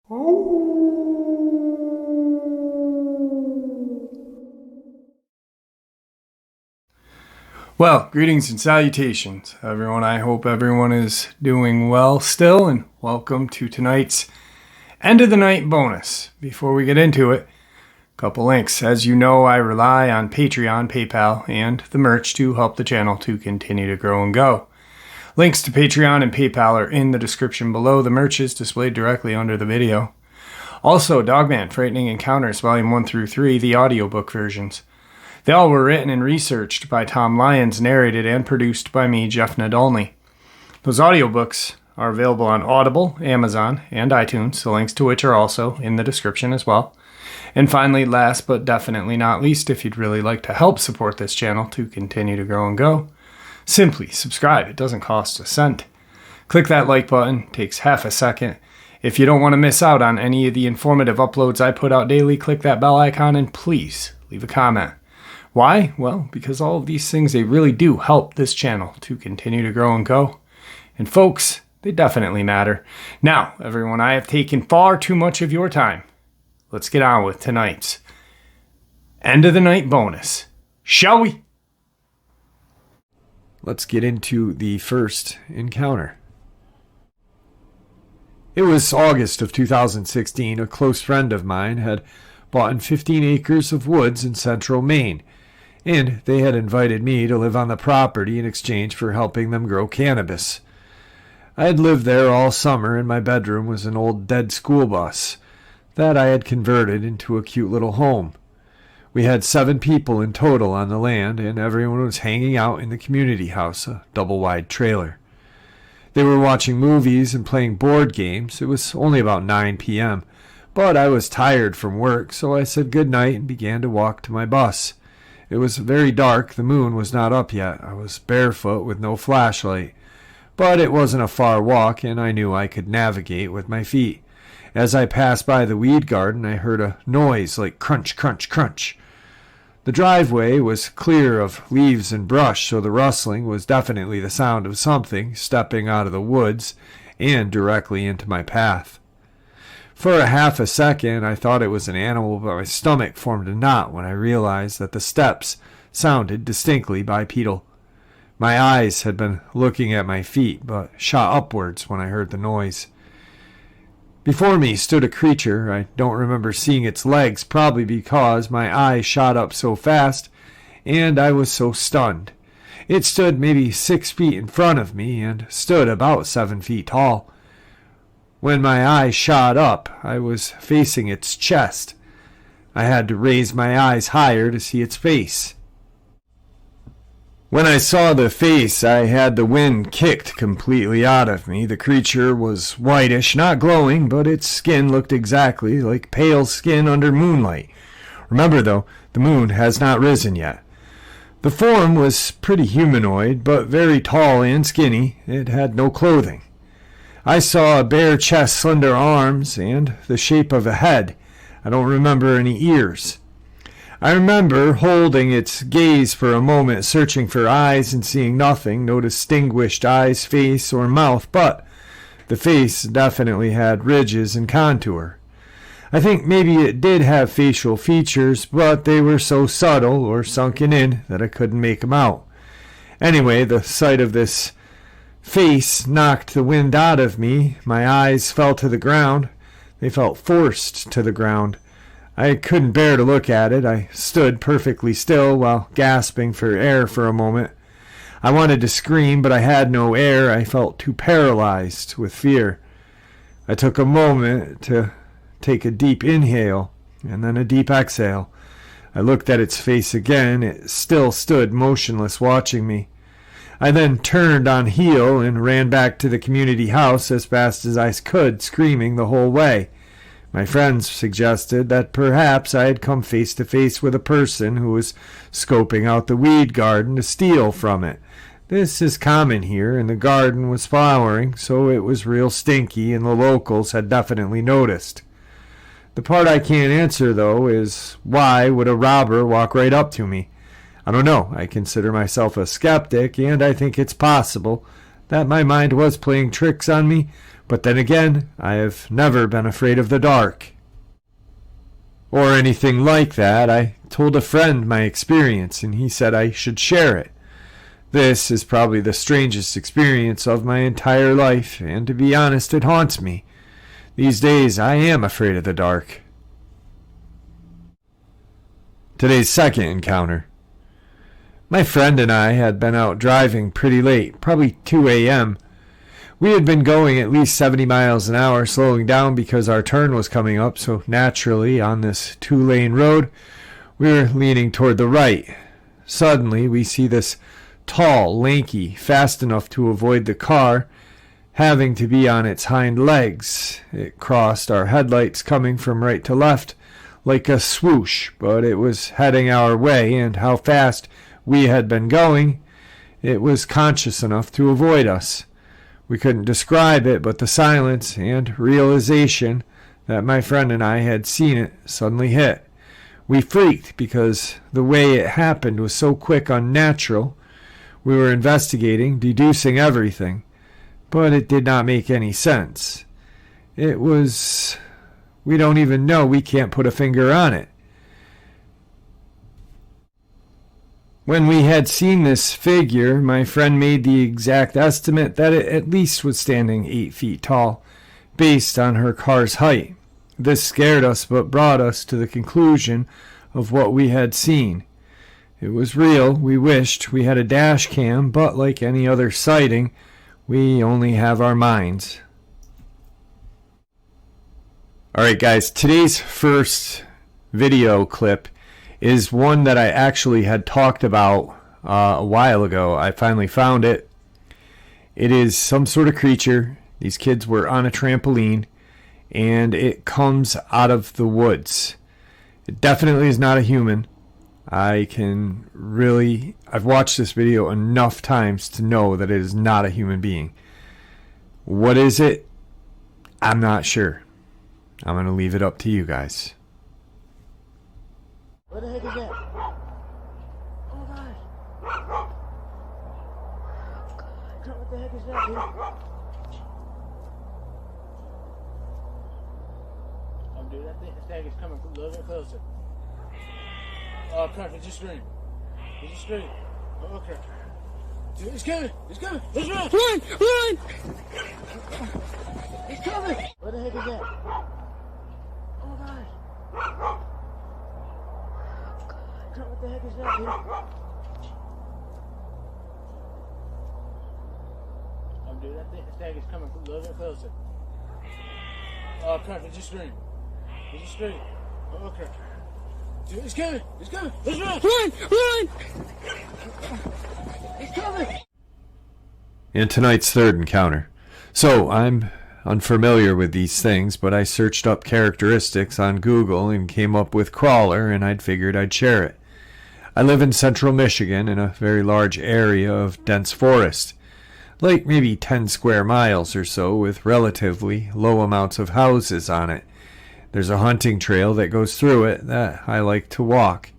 Well, greetings and salutations, everyone. I hope everyone is doing well still, and welcome to tonight's end of the night bonus. Before we get into it, a couple links. As you know, I rely on Patreon, PayPal, and the merch to help the channel to continue to grow and go. Links to Patreon and PayPal are in the description below. The merch is displayed directly under the video. Also, Dogman, Frightening Encounters, Volume 1 through 3, the audiobook versions. They all were written and researched by Tom Lyons, narrated and produced by me, Jeff Nadolny. Those audiobooks are available on Audible, Amazon, and iTunes, the links to which are also in the description as well. And finally, last but definitely not least, if you'd really like to help support this channel to continue to grow and go, simply subscribe. It doesn't cost a cent. Click that like button. It takes half a second. If you don't want to miss out on any of the informative uploads I put out daily, click that bell icon and please leave a comment. Why? Well, because all of these things, they really do help this channel to continue to grow and go. And folks, they definitely matter. Now, everyone, I have taken far too much of your time. Let's get on with tonight's end of the night bonus, shall we? Let's get into the first encounter. It was August of 2016. A close friend of mine had bought 15 acres of woods in central Maine, and they had invited me to live on the property in exchange for helping them grow cannabis. I had lived there all summer, and my bedroom was an old dead school bus that I had converted into a cute little home. We had 7 people in total on the land, and everyone was hanging out in the community house, a double-wide trailer. They were watching movies and playing board games. It was only about 9 p.m., but I was tired from work, so I said good night and began to walk to my bus. It was very dark. The moon was not up yet. I was barefoot with no flashlight, but it wasn't a far walk, and I knew I could navigate with my feet. As I passed by the weed garden, I heard a noise like crunch, crunch, crunch. The driveway was clear of leaves and brush, so the rustling was definitely the sound of something stepping out of the woods and directly into my path. For a half a second, I thought it was an animal, but my stomach formed a knot when I realized that the steps sounded distinctly bipedal. My eyes had been looking at my feet, but shot upwards when I heard the noise. Before me stood a creature. I don't remember seeing its legs, probably because my eyes shot up so fast, and I was so stunned. It stood maybe 6 feet in front of me, and stood about 7 feet tall. When my eyes shot up, I was facing its chest. I had to raise my eyes higher to see its face. When I saw the face, I had the wind kicked completely out of me. The creature was whitish, not glowing, but its skin looked exactly like pale skin under moonlight. Remember, though, the moon has not risen yet. The form was pretty humanoid, but very tall and skinny. It had no clothing. I saw a bare chest, slender arms, and the shape of a head. I don't remember any ears. I remember holding its gaze for a moment, searching for eyes and seeing nothing, no distinguished eyes, face, or mouth, but the face definitely had ridges and contour. I think maybe it did have facial features, but they were so subtle or sunken in that I couldn't make them out. Anyway, the sight of this face knocked the wind out of me. My eyes fell to the ground. They felt forced to the ground. I couldn't bear to look at it. I stood perfectly still while gasping for air for a moment. I wanted to scream, but I had no air. I felt too paralyzed with fear. I took a moment to take a deep inhale and then a deep exhale. I looked at its face again. It still stood motionless, watching me. I then turned on heel and ran back to the community house as fast as I could, screaming the whole way. My friends suggested that perhaps I had come face to face with a person who was scoping out the weed garden to steal from it. This is common here, and the garden was flowering, so it was real stinky, and the locals had definitely noticed. The part I can't answer, though, is why would a robber walk right up to me? I don't know. I consider myself a skeptic, and I think it's possible that my mind was playing tricks on me, But then again, I have never been afraid of the dark. Or anything like that. I told a friend my experience, and he said I should share it. This is probably the strangest experience of my entire life, and to be honest, it haunts me. These days, I am afraid of the dark. Today's second encounter. My friend and I had been out driving pretty late, probably 2 a.m. We had been going at least 70 miles an hour, slowing down because our turn was coming up, so naturally, on this 2-lane road, we were leaning toward the right. Suddenly, we see this tall, lanky, fast enough to avoid the car, having to be on its hind legs. It crossed our headlights coming from right to left like a swoosh, but it was heading our way, and how fast we had been going, it was conscious enough to avoid us. We couldn't describe it, but the silence and realization that my friend and I had seen it suddenly hit. We freaked because the way it happened was so quick, unnatural. We were investigating, deducing everything, but it did not make any sense. It was... we don't even know. We can't put a finger on it. When we had seen this figure, my friend made the exact estimate that it at least was standing 8 feet tall, based on her car's height. This scared us, but brought us to the conclusion of what we had seen. It was real. We wished we had a dash cam, but like any other sighting, we only have our minds. Alright guys, today's first video clip is one that I actually had talked about a while ago. I finally found it. It is some sort of creature. These kids were on a trampoline, and it comes out of the woods. It definitely is not a human. I've watched this video enough times to know that it is not a human being. What is it? I'm not sure. I'm going to leave it up to you guys. What the heck is that? Oh my gosh. What the heck is that, dude? Dude, that thing is coming a little bit closer. Oh crap, it just screamed. It just screamed. Oh crap. Dude, it's coming! It's coming! Let's run! Run! Run! It's coming! What the heck is that? Oh my gosh. What the heck is that, dude? Dude, that thing is coming a little bit closer. Oh crap, it just screamed. It just screamed. Oh crap. Dude, it's coming! It's coming! Let's run! Run! Run! It's coming! And tonight's third encounter. So, I'm unfamiliar with these things, but I searched up characteristics on Google and came up with crawler, and I'd figured I'd share it. I live in central Michigan in a very large area of dense forest, like maybe 10 square miles or so, with relatively low amounts of houses on it. There's a hunting trail that goes through it that I like to walk.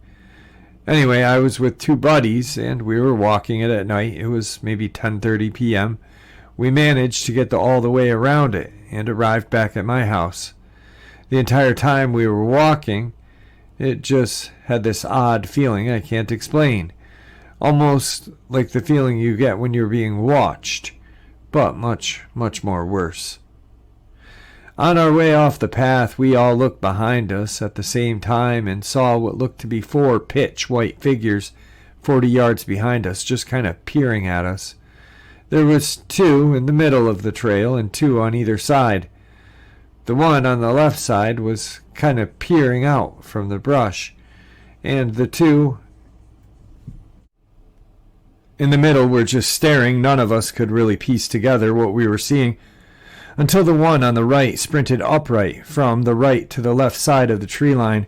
Anyway, I was with two buddies, and we were walking it at night. It was maybe 10:30 p.m. We managed to get all the way around it and arrived back at my house. The entire time we were walking, it just had this odd feeling I can't explain. Almost like the feeling you get when you're being watched, but much, much more worse. On our way off the path, we all looked behind us at the same time and saw what looked to be 4 pitch white figures 40 yards behind us, just kind of peering at us. There was 2 in the middle of the trail and 2 on either side. The one on the left side was kind of peering out from the brush, and the 2 in the middle were just staring. None of us could really piece together what we were seeing, until the one on the right sprinted upright from the right to the left side of the tree line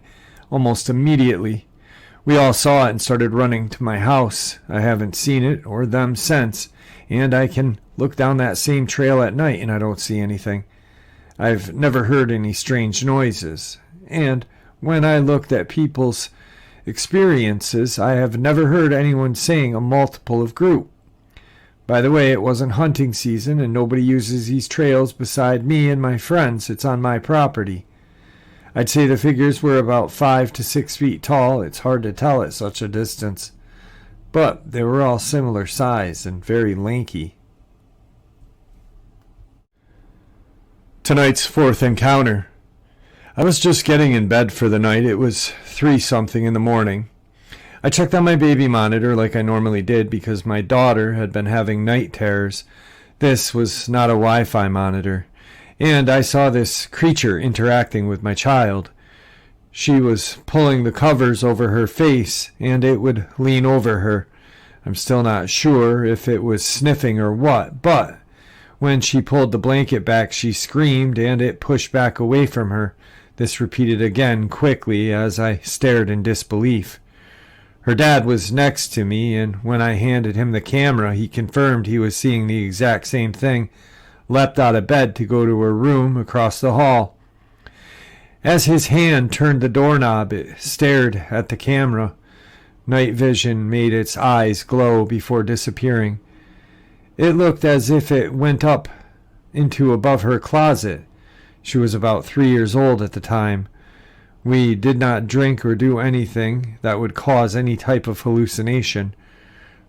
almost immediately. We all saw it and started running to my house. I haven't seen it or them since, and I can look down that same trail at night and I don't see anything. I've never heard any strange noises, and when I looked at people's experiences, I have never heard anyone saying a multiple of group. By the way, it wasn't hunting season, and nobody uses these trails beside me and my friends. It's on my property. I'd say the figures were about 5 to 6 feet tall. It's hard to tell at such a distance. But they were all similar size and very lanky. Tonight's fourth encounter. I was just getting in bed for the night. It was 3-something in the morning. I checked on my baby monitor like I normally did because my daughter had been having night terrors. This was not a Wi-Fi monitor. And I saw this creature interacting with my child. She was pulling the covers over her face, and it would lean over her. I'm still not sure if it was sniffing or what, but when she pulled the blanket back, she screamed, and it pushed back away from her. This repeated again quickly as I stared in disbelief. Her dad was next to me, and when I handed him the camera, he confirmed he was seeing the exact same thing, leapt out of bed to go to her room across the hall. As his hand turned the doorknob, it stared at the camera. Night vision made its eyes glow before disappearing. It looked as if it went up into above her closet. She was about 3 years old at the time. We did not drink or do anything that would cause any type of hallucination.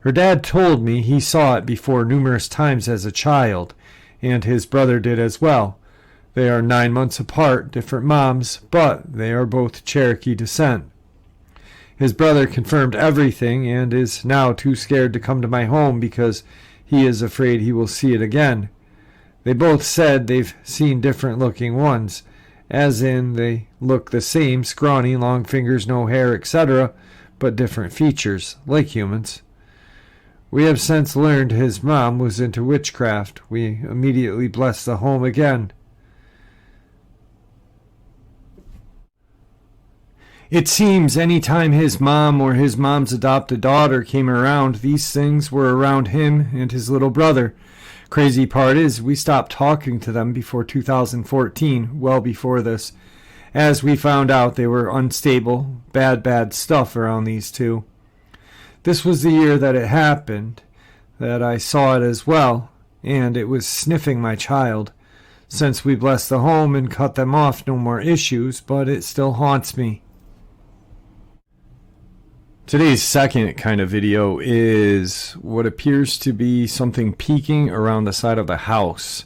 Her dad told me he saw it before numerous times as a child, and his brother did as well. They are 9 months apart, different moms, but they are both Cherokee descent. His brother confirmed everything and is now too scared to come to my home because he is afraid he will see it again. They both said they've seen different looking ones, as in they look the same, scrawny, long fingers, no hair, etc., but different features, like humans. We have since learned his mom was into witchcraft. We immediately blessed the home again. It seems any time his mom or his mom's adopted daughter came around, these things were around him and his little brother. Crazy part is we stopped talking to them before 2014, well before this, as we found out they were unstable, bad stuff around these two. This was the year that it happened, that I saw it as well, and it was sniffing my child. Since we blessed the home and cut them off, no more issues, but it still haunts me. Today's second kind of video is what appears to be something peeking around the side of the house.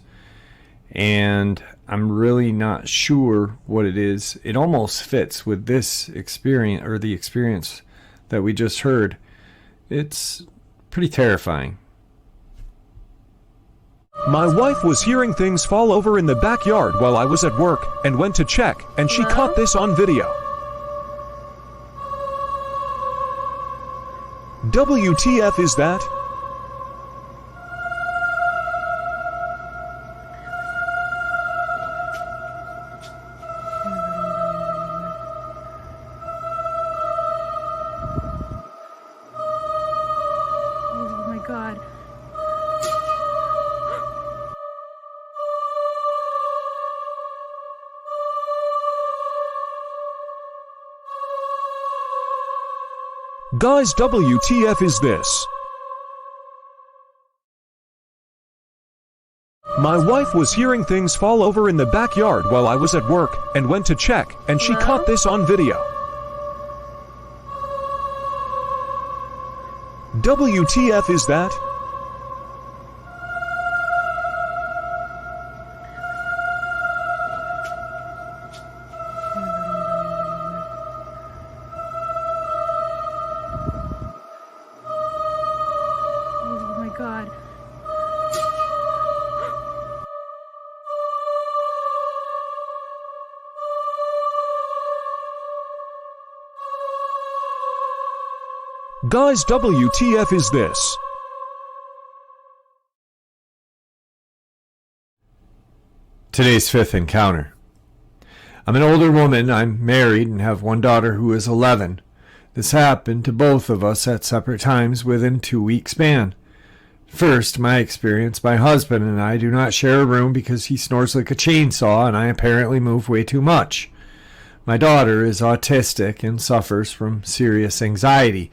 And I'm really not sure what it is. It almost fits with this experience, or the experience that we just heard. It's pretty terrifying. My wife was hearing things fall over in the backyard while I was at work and went to check, and she caught this on video. WTF is that? Oh my God. Guys, WTF is this? My wife was hearing things fall over in the backyard while I was at work and went to check, and she caught this on video. WTF is that? Oh my God. Guys, WTF is this? Today's fifth encounter. I'm an older woman. I'm married and have one daughter who is 11. This happened to both of us at separate times within 2-week span. First, my experience, my husband and I do not share a room because he snores like a chainsaw and I apparently move way too much. My daughter is autistic and suffers from serious anxiety,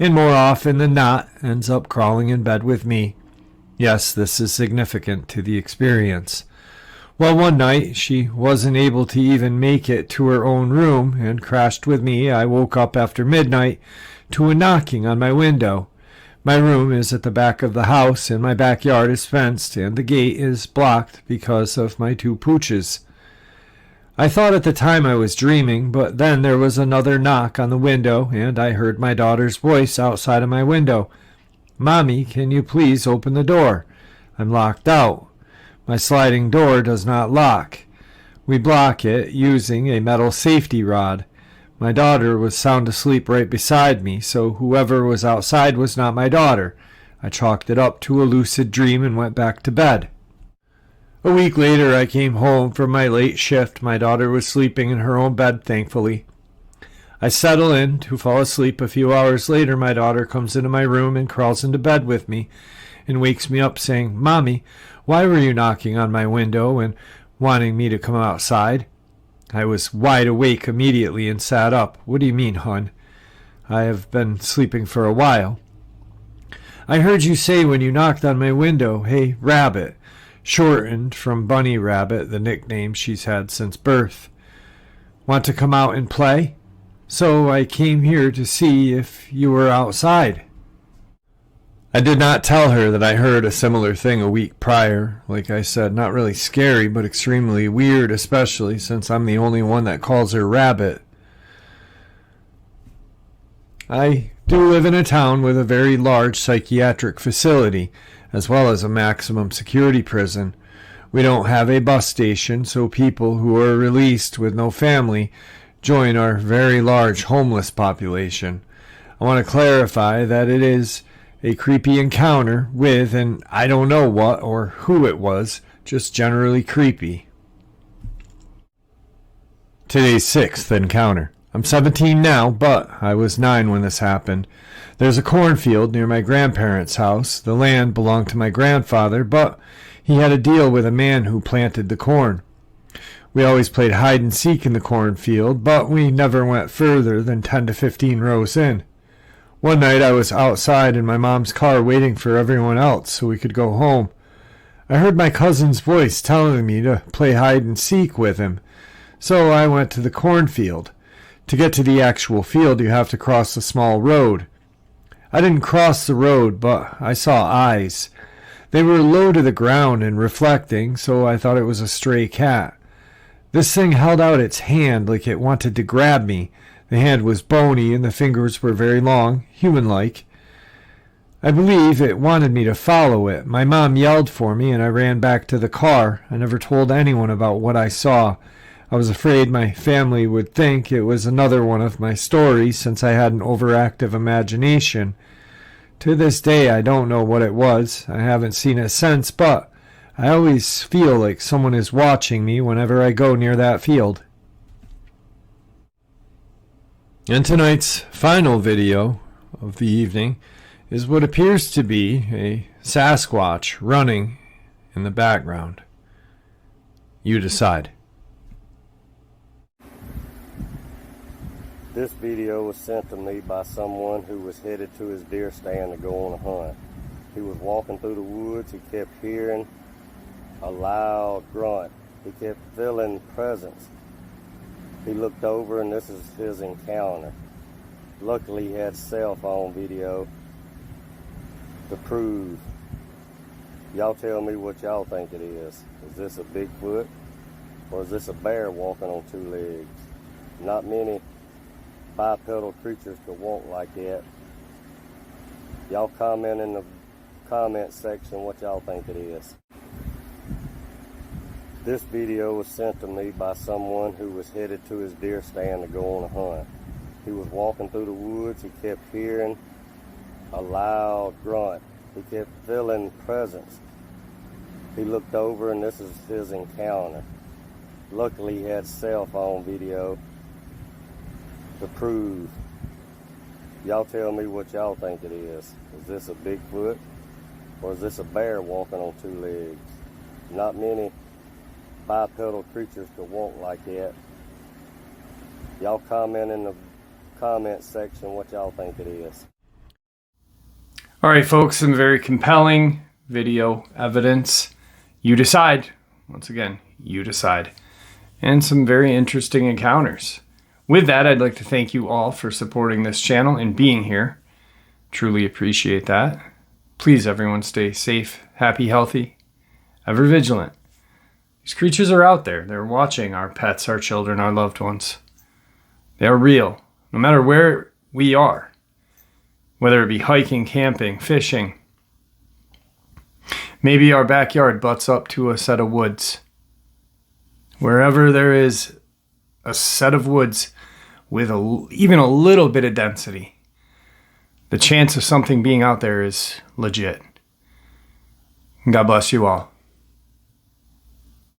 and more often than not ends up crawling in bed with me. Yes, this is significant to the experience. Well, one night she wasn't able to even make it to her own room and crashed with me. I woke up after midnight to a knocking on my window. My room is at the back of the house and my backyard is fenced and the gate is blocked because of my two pooches. I thought at the time I was dreaming, but then there was another knock on the window and I heard my daughter's voice outside of my window. "Mommy, can you please open the door? I'm locked out. My sliding door does not lock. We block it using a metal safety rod. My daughter was sound asleep right beside me, so whoever was outside was not my daughter. I chalked it up to a lucid dream and went back to bed." A week later, I came home from my late shift. My daughter was sleeping in her own bed, thankfully. I settle in to fall asleep. A few hours later, my daughter comes into my room and crawls into bed with me and wakes me up saying, "Mommy, why were you knocking on my window and wanting me to come outside?" I was wide awake immediately and sat up. "What do you mean, hon? I have been sleeping for a while." "I heard you say when you knocked on my window, 'Hey, Rabbit,' shortened from Bunny Rabbit, the nickname she's had since birth. Want to come out and play? So I came here to see if you were outside." I did not tell her that I heard a similar thing a week prior. Like I said, not really scary, but extremely weird, especially since I'm the only one that calls her Rabbit. I do live in a town with a very large psychiatric facility, as well as a maximum security prison. We don't have a bus station, so people who are released with no family join our very large homeless population. I want to clarify that it is a creepy encounter with, and I don't know what or who it was, just generally creepy. Today's sixth encounter. I'm 17 now, but I was 9 when this happened. There's a cornfield near my grandparents' house. The land belonged to my grandfather, but he had a deal with a man who planted the corn. We always played hide and seek in the cornfield, but we never went further than 10 to 15 rows in. One night I was outside in my mom's car waiting for everyone else so we could go home. I heard my cousin's voice telling me to play hide and seek with him, so I went to the cornfield. To get to the actual field, you have to cross a small road. I didn't cross the road, but I saw eyes. They were low to the ground and reflecting, so I thought it was a stray cat. This thing held out its hand like it wanted to grab me. The hand was bony and the fingers were very long, human-like. I believe it wanted me to follow it. My mom yelled for me and I ran back to the car. I never told anyone about what I saw. I was afraid my family would think it was another one of my stories since I had an overactive imagination. To this day, I don't know what it was. I haven't seen it since, but I always feel like someone is watching me whenever I go near that field. And tonight's final video of the evening is what appears to be a Sasquatch running in the background. You decide. This video was sent to me by someone who was headed to his deer stand to go on a hunt. He was walking through the woods. He kept hearing a loud grunt. He kept feeling presence. He looked over and this is his encounter. Luckily he had cell phone video to prove. Y'all tell me what y'all think it is. Is this a Bigfoot or is this a bear walking on 2 legs? Not many bipedal creatures could walk like that. Y'all comment in the comment section what y'all think it is. This video was sent to me by someone who was headed to his deer stand to go on a hunt. He was walking through the woods. He kept hearing a loud grunt. He kept feeling presence. He looked over and this is his encounter. Luckily he had cell phone video to prove. Y'all tell me what y'all think it is. Is this a Bigfoot or is this a bear walking on 2 legs? Not many bipedal creatures could walk like that. Y'all comment in the comment section what y'all think it is. All right, folks, some very compelling video evidence. You decide. Once again, you decide. And some very interesting encounters. With that, I'd like to thank you all for supporting this channel and being here. Truly appreciate that. Please, everyone, stay safe, happy, healthy, ever vigilant. These creatures are out there. They're watching our pets, our children, our loved ones. They are real, no matter where we are. Whether it be hiking, camping, fishing. Maybe our backyard butts up to a set of woods. Wherever there is a set of woods with even a little bit of density, the chance of something being out there is legit. God bless you all.